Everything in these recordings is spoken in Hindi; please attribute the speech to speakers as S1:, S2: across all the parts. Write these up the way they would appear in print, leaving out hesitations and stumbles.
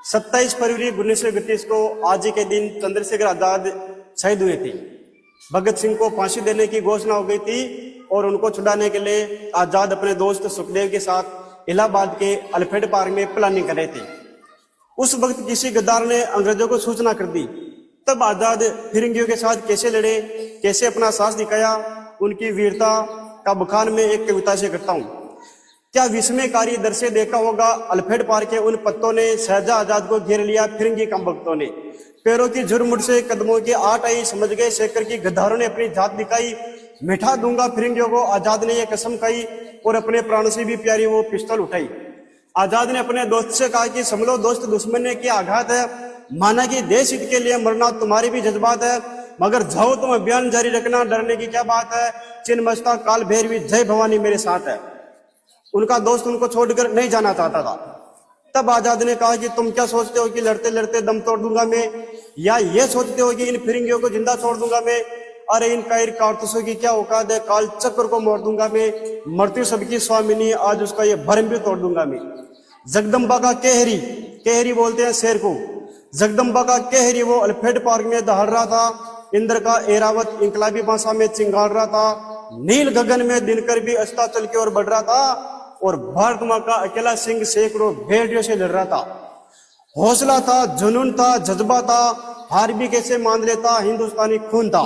S1: 27 फरवरी 1931 को आज ही के दिन चंद्रशेखर आजाद शहीद हुए थे। भगत सिंह को फांसी देने की घोषणा हो गई थी और उनको छुड़ाने के लिए आजाद अपने दोस्त सुखदेव के साथ इलाहाबाद के अल्फ्रेड पार्क में प्लानिंग कर रहे थे। उस वक्त किसी गद्दार ने अंग्रेजों को सूचना कर दी। तब आजाद फिरंगियों के साथ कैसे लड़े, कैसे अपना साहस दिखाया, उनकी वीरता का बखान में एक कविता से करता हूं। क्या विस्मयकारी दृश्य देखा होगा, अल्फ्रेड पार्क के उन पत्तों ने शहजा आजाद को घेर लिया फिरंगी कम भक्तों ने। पैरों की झुरमुट से कदमों की आट आई, समझ गए शेखर की गद्दारों ने अपनी जात दिखाई। मिठा दूंगा फिरंगियों को, आजाद ने यह कसम खाई और अपने प्राणों से भी प्यारी वो पिस्तौल उठाई। आजाद ने अपने दोस्त से कहा कि समझो दोस्त, दुश्मन ने किया आघात है, माना कि देश हित के लिए मरना तुम्हारी भी जज्बात है, मगर जाओ तुम अभियान जारी रखना, डरने की क्या बात है, चिन्मस्ता काल भैरवी जय भवानी मेरे साथ है। उनका दोस्त उनको छोड़कर नहीं जाना चाहता था। तब आजाद ने कहा कि तुम क्या सोचते हो कि लड़ते लड़ते दम तोड़ दूंगा मैं, या ये सोचते हो कि इन फिरंगियों को जिंदा छोड़ दूंगा मैं? अरे इन कायर कारतूसों की क्या औकात है, काल चक्र को मोड़ दूंगा मैं, मृत्यु सबकी स्वामिनी, आज उसका ये भरम भी तोड़ दूंगा मैं। जगदम्बा का कहरी, कहरी बोलते हैं शेर को, जगदम्बा का कहरी वो अल्फ्रेड पार्क में दहाड़ रहा था। इंद्र का एरावत इंकलाबी भाषा में चिंगाड़ रहा था। नील गगन में दिनकर भी अस्ताचल की ओर बढ़ रहा था और भारत मां का अकेला सिंह सैकड़ों भेड़ियों से लड़ रहा था। हौसला था, जुनून था, जज्बा था, हार भी कैसे मान लेता, हिंदुस्तानी खून था।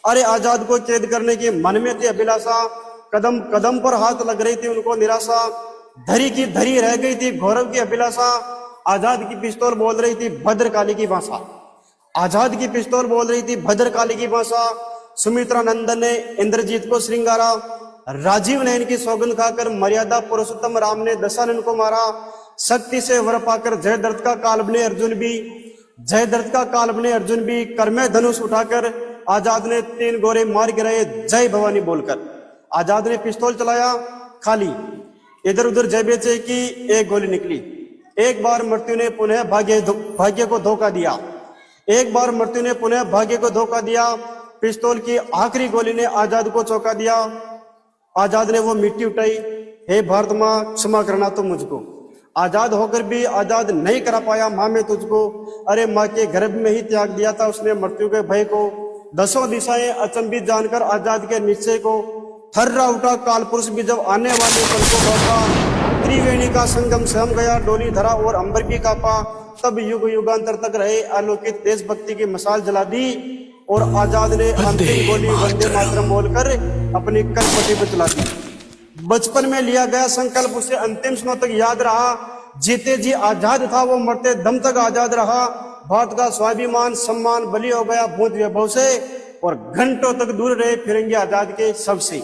S1: अरे आजाद को कैद करने की मन में थी अभिलाषा, कदम कदम पर हाथ लग रही थी उनको निराशा, धरी की धरी रह गई थी गौरव की अभिलाषा। आजाद की पिस्तौल बोल रही थी भद्रकाली की भाषा, आजाद की पिस्तौल बोल रही थी भद्रकाली की भाषा। सुमित्रा नंदन ने इंद्रजीत को श्रृंगारा, राजीव ने इनकी सौगंध खाकर मर्यादा पुरुषोत्तम राम ने दशानन को मारा। शक्ति से वर पाकर जयद्रथ का काल बने अर्जुन भी, जयद्रथ का काल बने अर्जुन भी, कर्मे धनुष उठाकर आजाद ने 3 गोरे मार गिराए जय भवानी बोलकर। आजाद ने पिस्तौल चलाया, खाली, इधर उधर जय बेचे की एक गोली निकली। एक बार मृत्यु ने पुनः भाग्य को धोखा दिया, एक बार मृत्यु ने पुनः भाग्य को धोखा दिया। पिस्तौल की आखिरी गोली ने आजाद को चौंका दिया। आजाद ने वो मिट्टी उठाई, हे भारत मां क्षमा करना तो मुझको। आजाद होकर भी आजाद नहीं करा पाया मां में तुझको। अरे मां के गर्भ में ही त्याग दिया था उसने मृत्यु के भय को। दसों दिशाएं अचंभित जानकर आजाद के निश्चय को। थर्रा उठा काल पुरुष भी जब आने वाले पल को भौंका। त्रिवेणी का संगम सहम गया, डोली धरा और अंबर भी कांपा। तब युग युगांतर तक रहे आलोकित देशभक्ति की मसाल जला दी और आजाद ने अंतिम गोली वंदे मातरम बोलकर अपनी कलपटी पर चला दी। बचपन में लिया गया संकल्प उसे अंतिम समय तक याद रहा। जीते जी आजाद था वो, मरते दम तक आजाद रहा। भारत का स्वाभिमान सम्मान बलि हो गया भूत वैभव से और घंटों तक दूर रहे फिरंगी आजाद के सबसे।